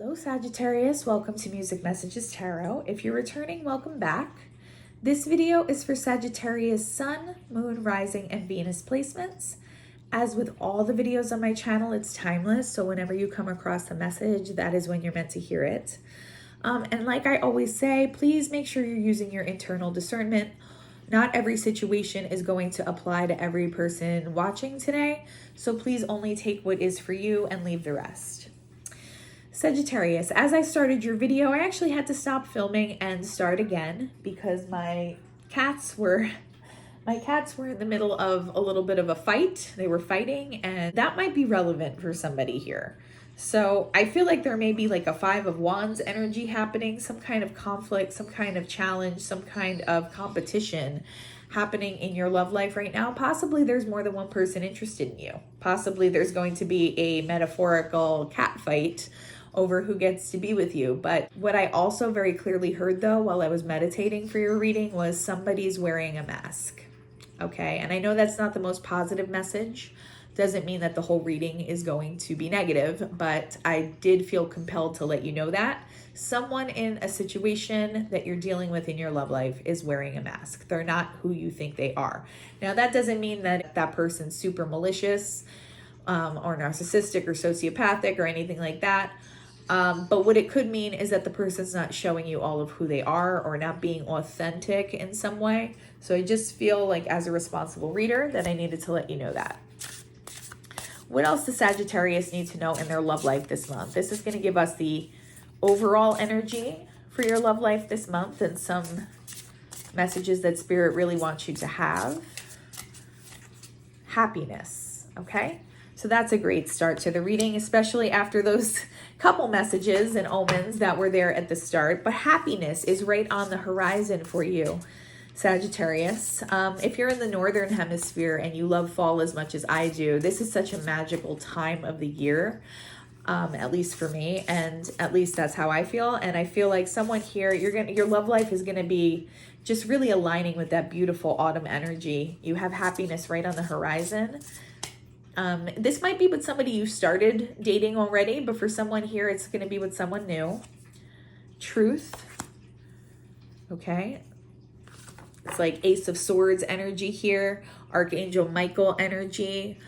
Hello Sagittarius, welcome to Music Messages Tarot. If you're returning, welcome back. This video is for Sagittarius Sun, Moon, Rising, and Venus placements. As with all the videos on my channel, it's timeless, so whenever you come across a message, that is when you're meant to hear it. And like I always say, please make sure you're using your internal discernment. Not every situation is going to apply to every person watching today, so please only take what is for you and leave the rest. Sagittarius, as I started your video, I actually had to stop filming and start again because my cats were in the middle of a little bit of a fight. They were fighting, and that might be relevant for somebody here. So I feel like there may be like a Five of Wands energy happening, some kind of conflict, some kind of challenge, some kind of competition happening in your love life right now. Possibly there's more than one person interested in you. Possibly there's going to be a metaphorical cat fight over who gets to be with you. But what I also very clearly heard though while I was meditating for your reading was somebody's wearing a mask. Okay, and I know that's not the most positive message. Doesn't mean that the whole reading is going to be negative, but I did feel compelled to let you know that someone in a situation that you're dealing with in your love life is wearing a mask. They're not who you think they are. Now, that doesn't mean that that person's super malicious or narcissistic or sociopathic or anything like that. But what it could mean is that the person's not showing you all of who they are or not being authentic in some way. So I just feel like as a responsible reader that I needed to let you know that. What else does Sagittarius need to know in their love life this month? This is going to give us the overall energy for your love life this month and some messages that Spirit really wants you to have. Happiness, okay? So that's a great start to the reading, especially after those couple messages and omens that were there at the start. But happiness is right on the horizon for you, Sagittarius. If you're in the Northern Hemisphere and you love fall as much as I do, this is such a magical time of the year, at least for me, and at least that's how I feel. And I feel like someone here, your love life is gonna be just really aligning with that beautiful autumn energy. You have happiness right on the horizon. This might be with somebody you started dating already, but for someone here, it's going to be with someone new. Truth. Okay. It's like Ace of Swords energy here. Archangel Michael energy.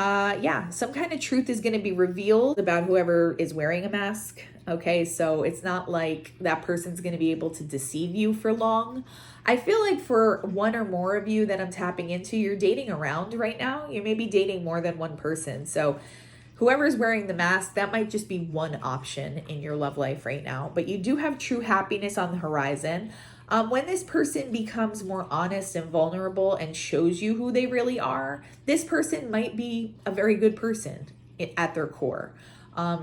Yeah, some kind of truth is going to be revealed about whoever is wearing a mask. Okay, so it's not like that person's going to be able to deceive you for long. I feel like for one or more of you that I'm tapping into, you're dating around right now. You may be dating more than one person. So whoever's wearing the mask, that might just be one option in your love life right now. But you do have true happiness on the horizon. When this person becomes more honest and vulnerable and shows you who they really are, this person might be a very good person at their core.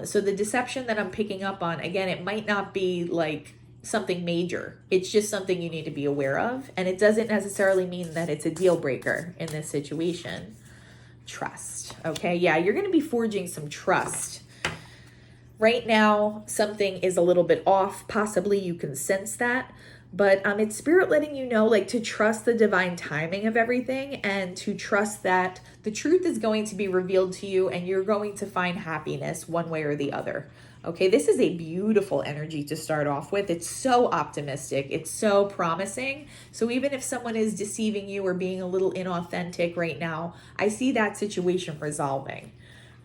So the deception that I'm picking up on, again, it might not be like something major. It's just something you need to be aware of. And it doesn't necessarily mean that it's a deal breaker in this situation. Trust. Okay. Yeah. You're going to be forging some trust. Right now, something is a little bit off. Possibly you can sense that. But it's Spirit letting you know, like, to trust the divine timing of everything and to trust that the truth is going to be revealed to you and you're going to find happiness one way or the other. Okay, this is a beautiful energy to start off with. It's so optimistic. It's so promising. So even if someone is deceiving you or being a little inauthentic right now, I see that situation resolving.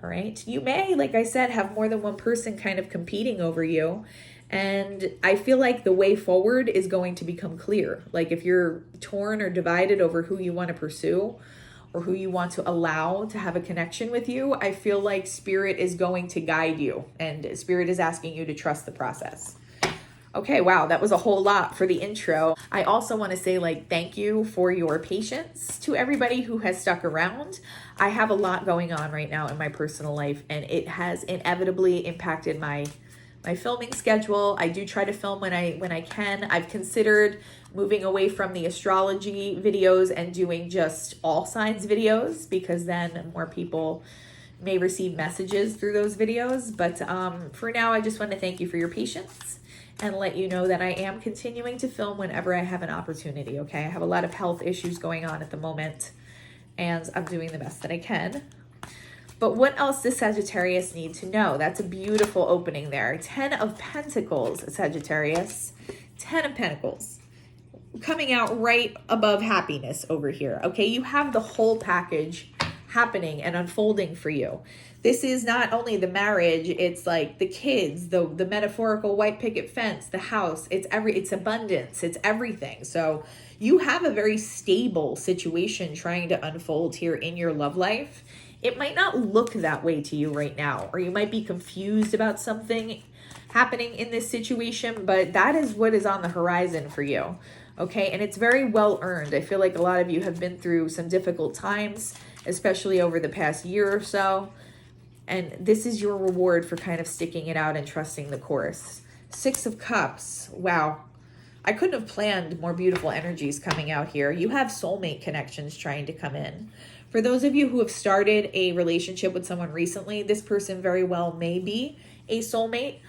All right. You may, like I said, have more than one person kind of competing over you. And I feel like the way forward is going to become clear. Like if you're torn or divided over who you want to pursue or who you want to allow to have a connection with you, I feel like Spirit is going to guide you and Spirit is asking you to trust the process. Okay, wow, that was a whole lot for the intro. I also want to say, like, thank you for your patience to everybody who has stuck around. I have a lot going on right now in my personal life and it has inevitably impacted my filming schedule. I do try to film when I can. I've considered moving away from the astrology videos and doing just all signs videos because then more people may receive messages through those videos. But for now, I just want to thank you for your patience and let you know that I am continuing to film whenever I have an opportunity, okay? I have a lot of health issues going on at the moment and I'm doing the best that I can. But what else does Sagittarius need to know? That's a beautiful opening there. 10 of Pentacles, Sagittarius. 10 of Pentacles. Coming out right above happiness over here. Okay, you have the whole package happening and unfolding for you. This is not only the marriage, it's like the kids, the metaphorical white picket fence, the house, it's abundance, it's everything. So you have a very stable situation trying to unfold here in your love life. It might not look that way to you right now, or you might be confused about something happening in this situation, but that is what is on the horizon for you. Okay, and it's very well earned. I feel like a lot of you have been through some difficult times, especially over the past year or so. And this is your reward for kind of sticking it out and trusting the course. 6 of Cups. Wow. I couldn't have planned more beautiful energies coming out here. You have soulmate connections trying to come in. For those of you who have started a relationship with someone recently, this person very well may be a soulmate.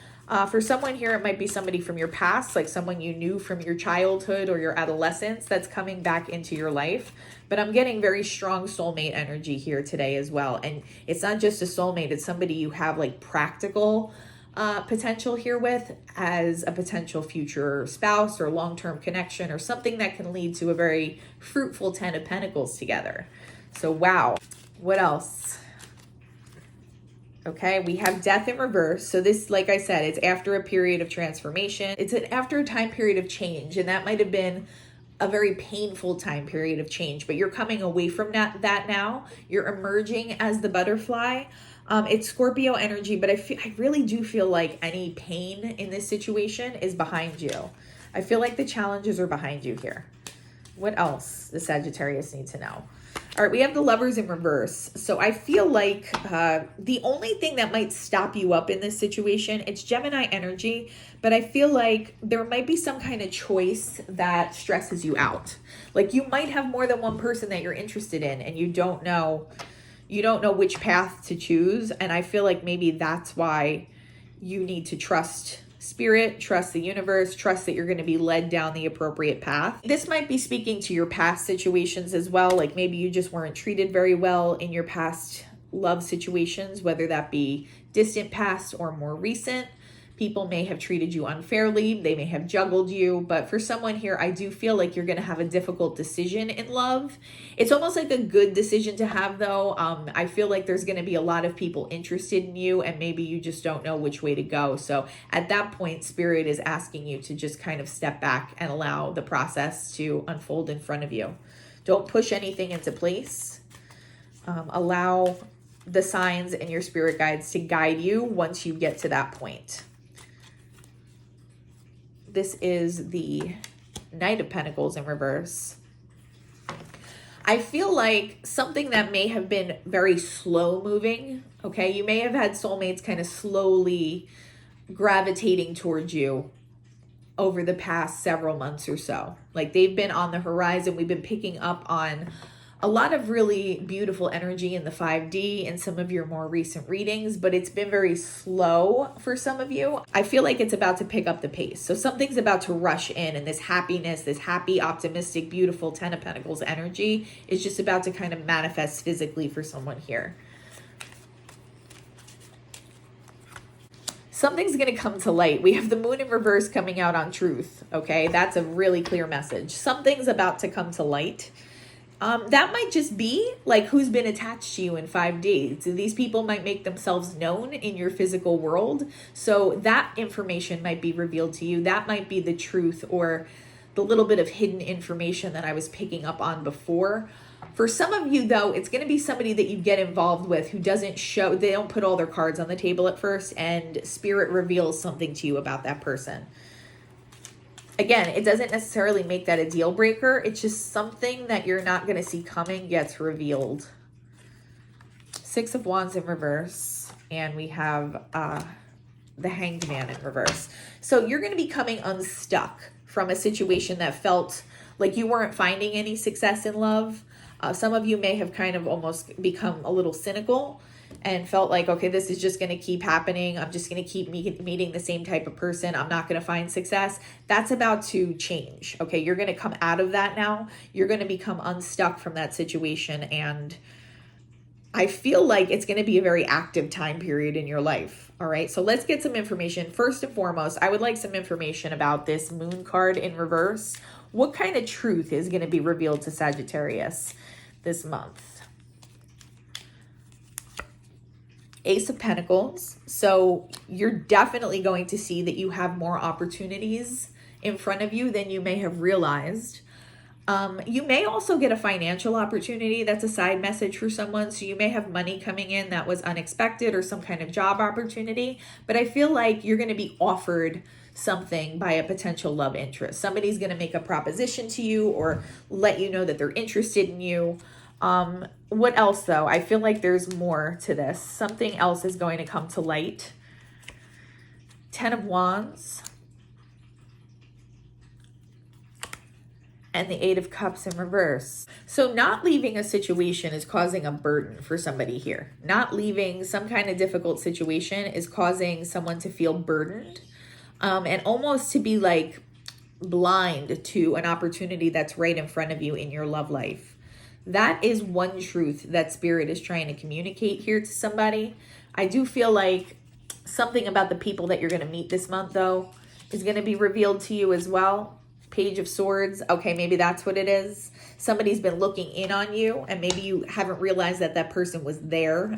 For someone here, it might be somebody from your past, like someone you knew from your childhood or your adolescence that's coming back into your life. But I'm getting very strong soulmate energy here today as well. And it's not just a soulmate, it's somebody you have like practical potential here with as a potential future spouse or long-term connection or something that can lead to a very fruitful 10 of Pentacles together. So wow. What else? Okay, we have Death in reverse. So this, like I said, it's after a period of transformation. It's after a time period of change, and that might have been a very painful time period of change, but you're coming away from that now. You're emerging as the butterfly. It's Scorpio energy, but I really do feel like any pain in this situation is behind you. I feel like the challenges are behind you here. What else does Sagittarius need to know? All right, we have the Lovers in reverse. So I feel like the only thing that might stop you up in this situation, it's Gemini energy, but I feel like there might be some kind of choice that stresses you out. Like you might have more than one person that you're interested in and you don't know which path to choose. And I feel like maybe that's why you need to trust spirit, trust the universe, trust that you're going to be led down the appropriate path. This might be speaking to your past situations as well. Like maybe you just weren't treated very well in your past love situations, whether that be distant past or more recent. People may have treated you unfairly. They may have juggled you. But for someone here, I do feel like you're going to have a difficult decision in love. It's almost like a good decision to have, though. I feel like there's going to be a lot of people interested in you, and maybe you just don't know which way to go. So at that point, Spirit is asking you to just kind of step back and allow the process to unfold in front of you. Don't push anything into place. Allow the signs and your spirit guides to guide you once you get to that point. This is the Knight of Pentacles in reverse. I feel like something that may have been very slow moving, okay? You may have had soulmates kind of slowly gravitating towards you over the past several months or so. Like they've been on the horizon. We've been picking up on a lot of really beautiful energy in the 5D in some of your more recent readings, but it's been very slow for some of you. I feel like it's about to pick up the pace. So something's about to rush in, and this happiness, this happy, optimistic, beautiful 10 of Pentacles energy is just about to kind of manifest physically for someone here. Something's going to come to light. We have the Moon in reverse coming out on truth, okay? That's a really clear message. Something's about to come to light. That might just be like who's been attached to you in 5D. So these people might make themselves known in your physical world. So that information might be revealed to you. That might be the truth or the little bit of hidden information that I was picking up on before. For some of you, though, it's going to be somebody that you get involved with who doesn't show, they don't put all their cards on the table at first, and Spirit reveals something to you about that person. Again, it doesn't necessarily make that a deal breaker. It's just something that you're not going to see coming gets revealed. 6 of Wands in reverse. And we have the Hanged Man in reverse. So you're going to be coming unstuck from a situation that felt like you weren't finding any success in love. Some of you may have kind of almost become a little cynical and felt like, okay, this is just going to keep happening. I'm just going to keep meeting the same type of person. I'm not going to find success. That's about to change. Okay, you're going to come out of that now. You're going to become unstuck from that situation. And I feel like it's going to be a very active time period in your life. All right. So let's get some information. First and foremost, I would like some information about this moon card in reverse. What kind of truth is going to be revealed to Sagittarius this month? Ace of Pentacles. So you're definitely going to see that you have more opportunities in front of you than you may have realized. You may also get a financial opportunity. That's a side message for someone. So you may have money coming in that was unexpected or some kind of job opportunity. But I feel like you're going to be offered something by a potential love interest. Somebody's going to make a proposition to you or let you know that they're interested in you. What else though? I feel like there's more to this. Something else is going to come to light. 10 of Wands. And the 8 of Cups in reverse. So not leaving a situation is causing a burden for somebody here. Not leaving some kind of difficult situation is causing someone to feel burdened, and almost to be like blind to an opportunity that's right in front of you in your love life. That is one truth that Spirit is trying to communicate here to somebody. I do feel like something about the people that you're going to meet this month, though, is going to be revealed to you as well. Page of Swords. Okay, maybe that's what it is. Somebody's been looking in on you and maybe you haven't realized that that person was there.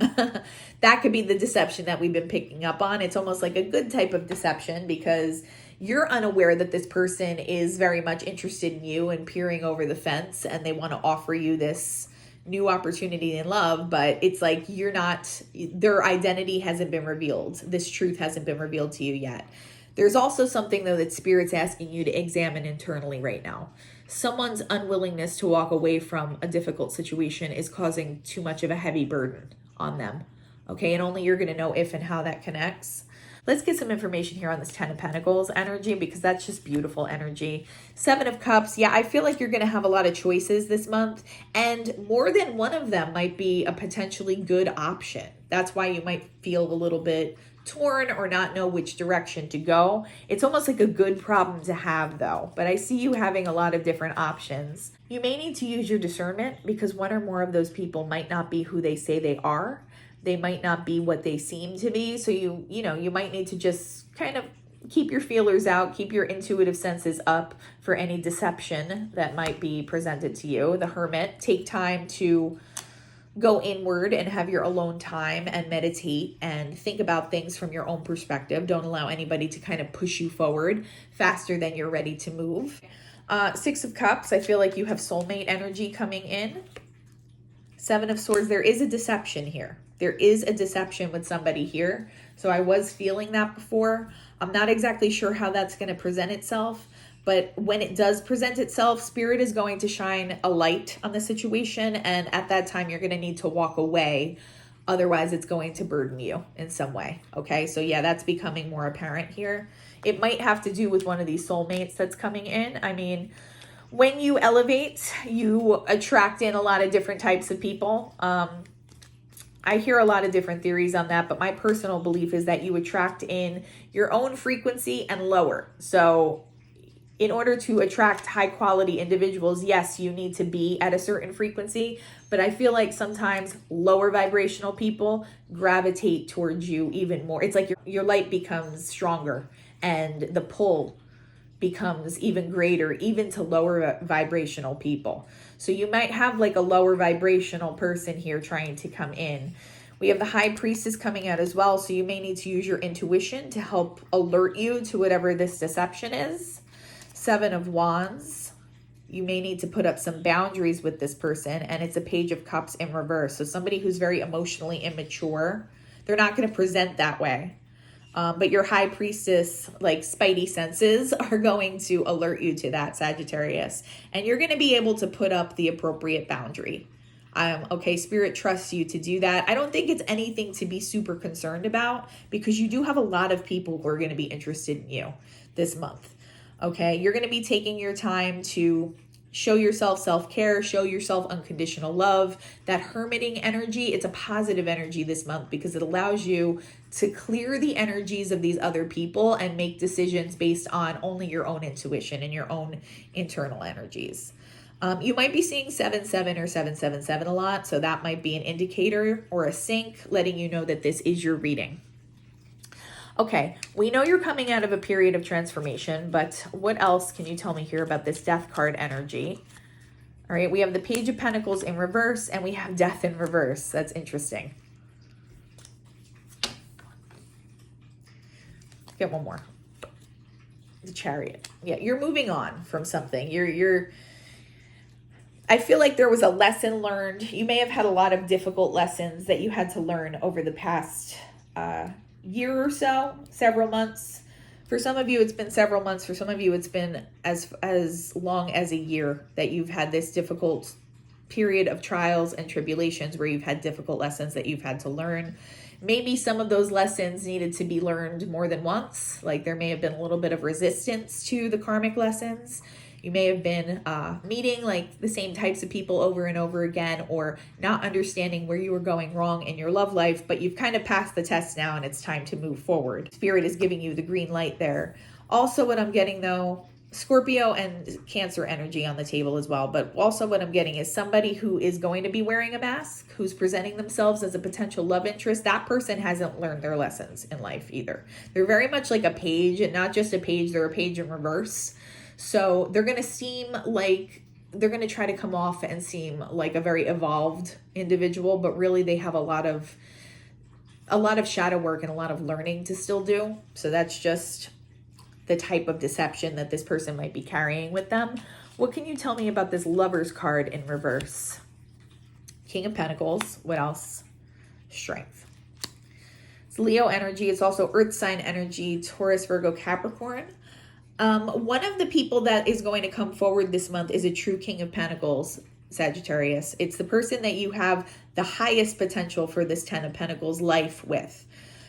That could be the deception that we've been picking up on. It's almost like a good type of deception because you're unaware that this person is very much interested in you and peering over the fence and they want to offer you this new opportunity in love, but it's like you're not, their identity hasn't been revealed. This truth hasn't been revealed to you yet. There's also something, though, that Spirit's asking you to examine internally right now. Someone's unwillingness to walk away from a difficult situation is causing too much of a heavy burden on them. Okay, and only you're going to know if and how that connects. Let's get some information here on this 10 of Pentacles energy because that's just beautiful energy. 7 of Cups. Yeah, I feel like you're going to have a lot of choices this month and more than one of them might be a potentially good option. That's why you might feel a little bit torn or not know which direction to go. It's almost like a good problem to have though, but I see you having a lot of different options. You may need to use your discernment because one or more of those people might not be who they say they are. They might not be what they seem to be. So you might need to just kind of keep your feelers out, keep your intuitive senses up for any deception that might be presented to you. The Hermit, take time to go inward and have your alone time and meditate and think about things from your own perspective. Don't allow anybody to kind of push you forward faster than you're ready to move. 6 of Cups, I feel like you have soulmate energy coming in. 7 of Swords, there is a deception here. There is a deception with somebody here. So I was feeling that before. I'm not exactly sure how that's going to present itself. But when it does present itself, Spirit is going to shine a light on the situation. And at that time, you're going to need to walk away. Otherwise, it's going to burden you in some way. Okay, so yeah, that's becoming more apparent here. It might have to do with one of these soulmates that's coming in. I mean, when you elevate, you attract in a lot of different types of people. I hear a lot of different theories on that, but my personal belief is that you attract in your own frequency and lower. So in order to attract high quality individuals, yes, you need to be at a certain frequency, but I feel like sometimes lower vibrational people gravitate towards you even more. It's like your light becomes stronger and the pull becomes even greater, even to lower vibrational people. So you might have like a lower vibrational person here trying to come in. We have the High Priestess coming out as well, so you may need to use your intuition to help alert you to whatever this deception is. 7 of Wands. You may need to put up some boundaries with this person, and it's a Page of Cups in reverse. So somebody who's very emotionally immature, they're not going to present that way. But your High Priestess, like spidey senses, are going to alert you to that, Sagittarius. And you're going to be able to put up the appropriate boundary. Okay, Spirit trusts you to do that. I don't think it's anything to be super concerned about because you do have a lot of people who are going to be interested in you this month. Okay, you're going to be taking your time to show yourself self-care, show yourself unconditional love. That hermiting energy, it's a positive energy this month because it allows you to clear the energies of these other people and make decisions based on only your own intuition and your own internal energies. You might be seeing 7-7 or 7-7-7 a lot, so that might be an indicator or a sync letting you know that this is your reading. Okay, we know you're coming out of a period of transformation, but what else can you tell me here about this Death card energy? All right, we have the Page of Pentacles in reverse, and we have Death in reverse. That's interesting. Get one more. The Chariot. Yeah, you're moving on from something. I feel like there was a lesson learned. You may have had a lot of difficult lessons that you had to learn over the past year or so, several months. For some of you, it's been several months. For some of you, it's been as long as a year that you've had this difficult period of trials and tribulations where you've had difficult lessons that you've had to learn. Maybe some of those lessons needed to be learned more than once. Like there may have been a little bit of resistance to the karmic lessons. You may have been meeting like the same types of people over and over again, or not understanding where you were going wrong in your love life, but you've kind of passed the test now and it's time to move forward. Spirit is giving you the green light there. Also what I'm getting though, Scorpio and Cancer energy on the table as well, but also what I'm getting is somebody who is going to be wearing a mask, who's presenting themselves as a potential love interest. That person hasn't learned their lessons in life either. They're very much like a page, and not just a page, they're a page in reverse. So they're going to seem like they're going to try to come off and seem like a very evolved individual, but really they have a lot of shadow work and a lot of learning to still do. So that's just the type of deception that this person might be carrying with them. What can you tell me about this Lovers card in reverse? King of Pentacles. What else? Strength. It's Leo energy. It's also Earth sign energy, Taurus, Virgo, Capricorn. One of the people that is going to come forward this month is a true King of Pentacles, Sagittarius. It's the person that you have the highest potential for this 10 of Pentacles life with.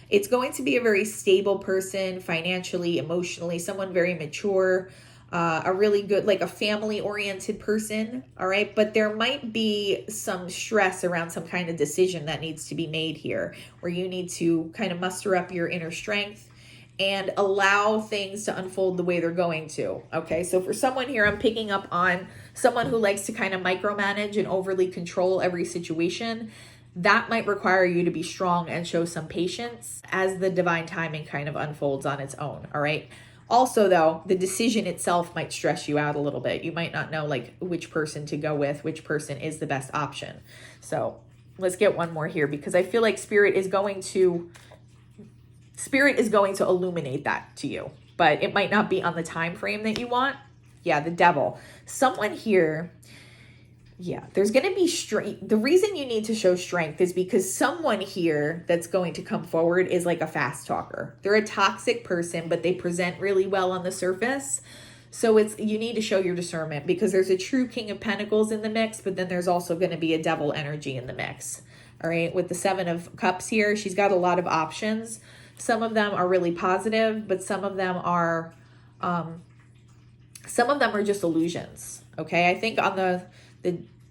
It's going to be a very stable person, financially, emotionally, someone very mature, a really good, like a family-oriented person, all right? But there might be some stress around some kind of decision that needs to be made here, where you need to kind of muster up your inner strength and allow things to unfold the way they're going to, okay? So for someone here, I'm picking up on someone who likes to kind of micromanage and overly control every situation. That might require you to be strong and show some patience as the divine timing kind of unfolds on its own, all right? Also, though, the decision itself might stress you out a little bit. You might not know like which person to go with, which person is the best option. So let's get one more here, because I feel like Spirit is going to illuminate that to you, but it might not be on the time frame that you want. Yeah, the Devil. Someone here, yeah, there's going to be strength. The reason you need to show strength is because someone here that's going to come forward is like a fast talker. They're a toxic person, but they present really well on the surface. So you need to show your discernment, because there's a true King of Pentacles in the mix, but then there's also going to be a Devil energy in the mix. All right, with the 7 of Cups here, she's got a lot of options. Some of them are really positive, but some of them are just illusions. Okay, I think on the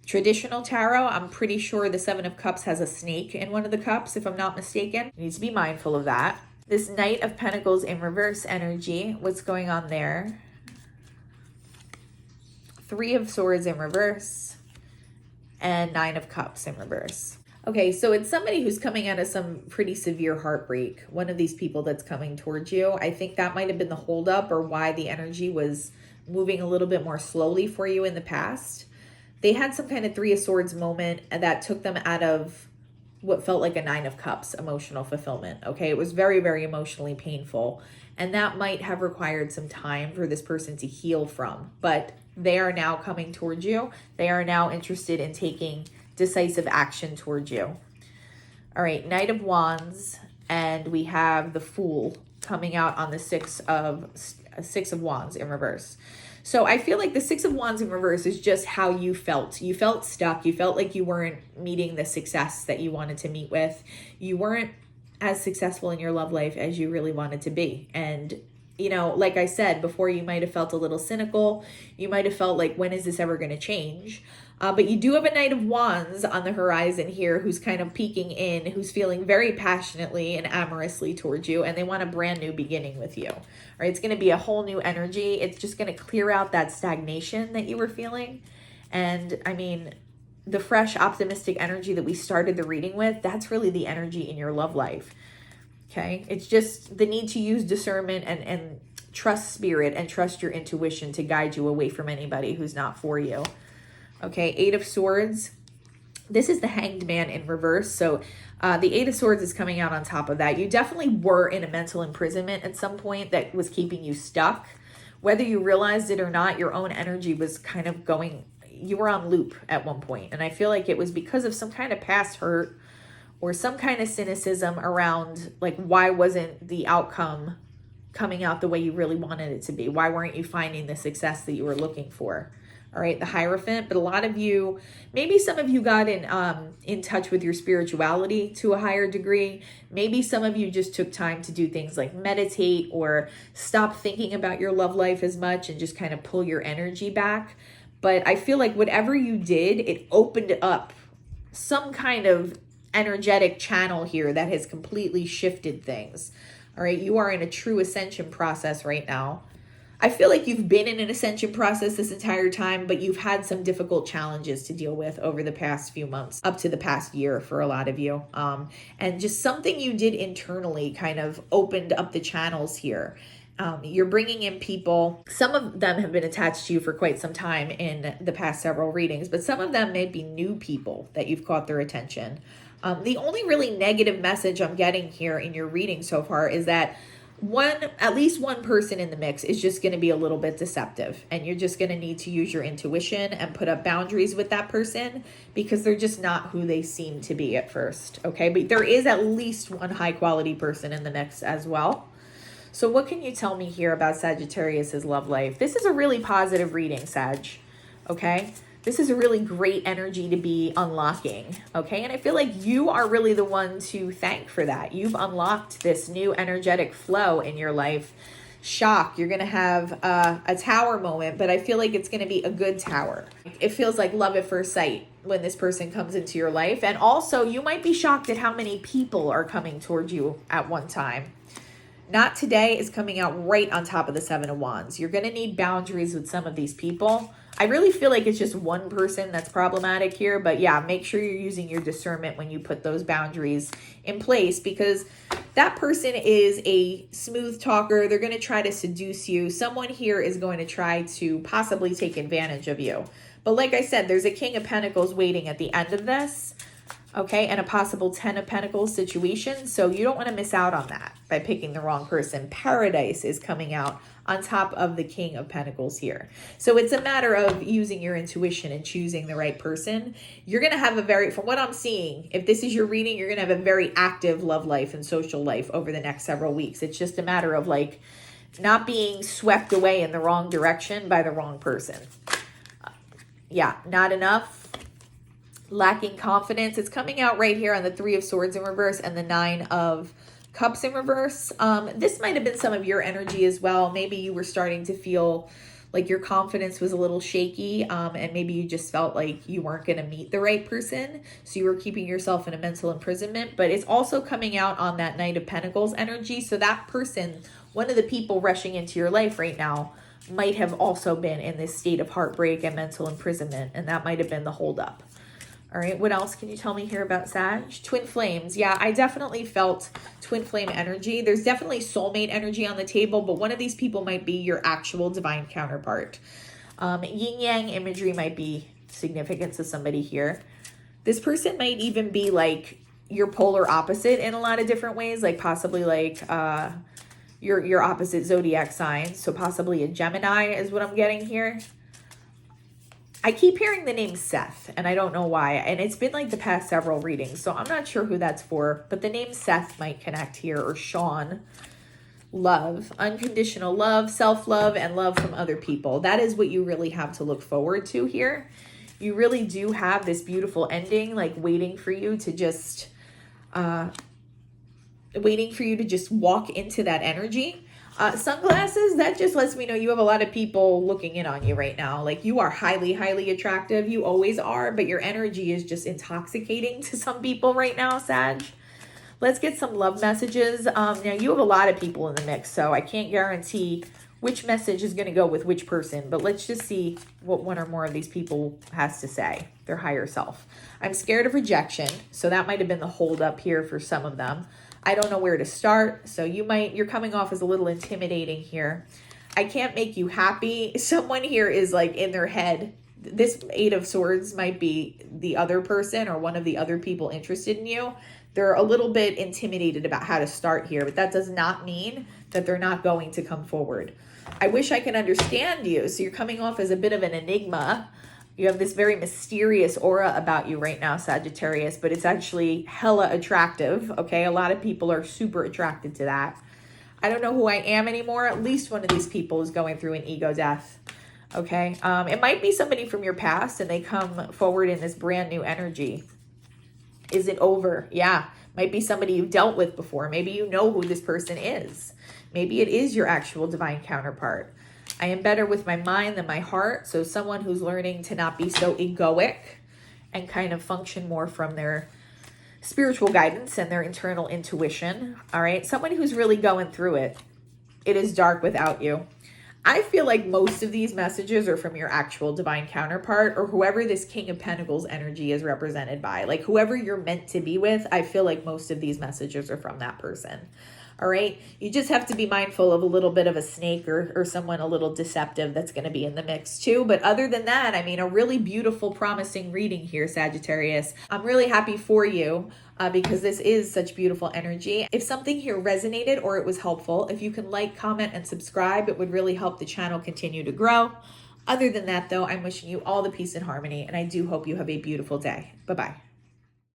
traditional tarot, I'm pretty sure the 7 of Cups has a snake in one of the cups, if I'm not mistaken. You need to be mindful of that. This Knight of Pentacles in reverse energy, what's going on there? 3 of Swords in reverse and 9 of Cups in reverse. Okay, so it's somebody who's coming out of some pretty severe heartbreak. One of these people that's coming towards you. I think that might have been the holdup, or why the energy was moving a little bit more slowly for you in the past. They had some kind of 3 of Swords moment that took them out of what felt like a 9 of Cups emotional fulfillment. Okay, it was very, very emotionally painful. And that might have required some time for this person to heal from. But they are now coming towards you. They are now interested in taking decisive action towards you. All right, Knight of Wands, and we have the Fool coming out on the 6 of Wands in reverse. So I feel like the 6 of Wands in reverse is just how you felt. You felt stuck. You felt like you weren't meeting the success that you wanted to meet with. You weren't as successful in your love life as you really wanted to be. And you know, like I said before, you might have felt a little cynical. You might have felt like, when is this ever going to change? But you do have a Knight of Wands on the horizon here who's kind of peeking in, who's feeling very passionately and amorously towards you, and they want a brand new beginning with you. All right, it's going to be a whole new energy. It's just going to clear out that stagnation that you were feeling, And I mean, the fresh, optimistic energy that we started the reading with, that's really the energy in your love life. Okay. It's just the need to use discernment and trust spirit and trust your intuition to guide you away from anybody who's not for you. Okay. 8 of Swords. This is the Hanged Man in reverse. So the 8 of Swords is coming out on top of that. You definitely were in a mental imprisonment at some point that was keeping you stuck. Whether you realized it or not, your own energy was kind of going, you were on loop at one point. And I feel like it was because of some kind of past hurt or some kind of cynicism around, like, why wasn't the outcome coming out the way you really wanted it to be? Why weren't you finding the success that you were looking for? All right, the Hierophant. But a lot of you, maybe some of you got in touch with your spirituality to a higher degree. Maybe some of you just took time to do things like meditate or stop thinking about your love life as much and just kind of pull your energy back. But I feel like whatever you did, it opened up some kind of energetic channel here that has completely shifted things. All right, you are in a true ascension process right now. I feel like you've been in an ascension process this entire time, but you've had some difficult challenges to deal with over the past few months, up to the past year for a lot of you. And just something you did internally kind of opened up the channels here. You're bringing in people. Some of them have been attached to you for quite some time in the past several readings, but some of them may be new people that you've caught their attention. The only really negative message I'm getting here in your reading so far is that at least one person in the mix is just going to be a little bit deceptive, and you're just going to need to use your intuition and put up boundaries with that person because they're just not who they seem to be at first. Okay. But there is at least one high quality person in the mix as well. So what can you tell me here about Sagittarius's love life? This is a really positive reading, Sag. Okay. This is a really great energy to be unlocking, okay? And I feel like you are really the one to thank for that. You've unlocked this new energetic flow in your life. Shock, you're going to have a tower moment, but I feel like it's going to be a good tower. It feels like love at first sight when this person comes into your life. And also, you might be shocked at how many people are coming towards you at one time. Not today is coming out right on top of the 7 of Wands. You're going to need boundaries with some of these people. I really feel like it's just one person that's problematic here. But yeah, make sure you're using your discernment when you put those boundaries in place, because that person is a smooth talker. They're going to try to seduce you. Someone here is going to try to possibly take advantage of you. But like I said, there's a King of Pentacles waiting at the end of this. Okay, and a possible 10 of Pentacles situation. So you don't want to miss out on that by picking the wrong person. Paradise is coming out on top of the King of Pentacles here. So it's a matter of using your intuition and choosing the right person. You're going to have from what I'm seeing, if this is your reading, you're going to have a very active love life and social life over the next several weeks. It's just a matter of like not being swept away in the wrong direction by the wrong person. Yeah, not enough. Lacking confidence. It's coming out right here on the 3 of Swords in reverse and the 9 of Cups in reverse. This might have been some of your energy as well. Maybe you were starting to feel like your confidence was a little shaky, and maybe you just felt like you weren't going to meet the right person. So you were keeping yourself in a mental imprisonment. But it's also coming out on that Knight of Pentacles energy. So that person, one of the people rushing into your life right now, might have also been in this state of heartbreak and mental imprisonment. And that might have been the holdup. All right, what else can you tell me here about Sag? Twin flames. Yeah, I definitely felt twin flame energy. There's definitely soulmate energy on the table, but one of these people might be your actual divine counterpart. Yin-yang imagery might be significant to somebody here. This person might even be like your polar opposite in a lot of different ways, like possibly like your opposite zodiac sign. So possibly a Gemini is what I'm getting here. I keep hearing the name Seth, and I don't know why. And it's been like the past several readings, so I'm not sure who that's for. But the name Seth might connect here, or Sean. Love, unconditional love, self-love, and love from other people. That is what you really have to look forward to here. You really do have this beautiful ending, like waiting for you to just walk into that energy. Sunglasses, that just lets me know you have a lot of people looking in on you right now. Like you are highly, highly attractive. You always are, but your energy is just intoxicating to some people right now, Sag. Let's get some love messages. Now you have a lot of people in the mix, so I can't guarantee which message is going to go with which person, but let's just see what one or more of these people has to say, their higher self. I'm scared of rejection, so that might have been the hold up here for some of them. I don't know where to start, so you're coming off as a little intimidating here. I can't make you happy. Someone here is like in their head. This Eight of Swords might be the other person or one of the other people interested in you. They're a little bit intimidated about how to start here, but that does not mean that they're not going to come forward. I wish I could understand you. So you're coming off as a bit of an enigma. You have this very mysterious aura about you right now, Sagittarius, but it's actually hella attractive, okay? A lot of people are super attracted to that. I don't know who I am anymore. At least one of these people is going through an ego death, okay? It might be somebody from your past and they come forward in this brand new energy. Is it over? Yeah. Might be somebody you've dealt with before. Maybe you know who this person is. Maybe it is your actual divine counterpart. I am better with my mind than my heart. So someone who's learning to not be so egoic and kind of function more from their spiritual guidance and their internal intuition. All right. Someone who's really going through it. It is dark without you. I feel like most of these messages are from your actual divine counterpart or whoever this King of Pentacles energy is represented by. Like whoever you're meant to be with, I feel like most of these messages are from that person. All right. You just have to be mindful of a little bit of a snake or someone a little deceptive that's going to be in the mix too. But other than that, I mean, a really beautiful, promising reading here, Sagittarius. I'm really happy for you because this is such beautiful energy. If something here resonated or it was helpful, if you can like, comment, and subscribe, it would really help the channel continue to grow. Other than that, though, I'm wishing you all the peace and harmony, and I do hope you have a beautiful day. Bye-bye.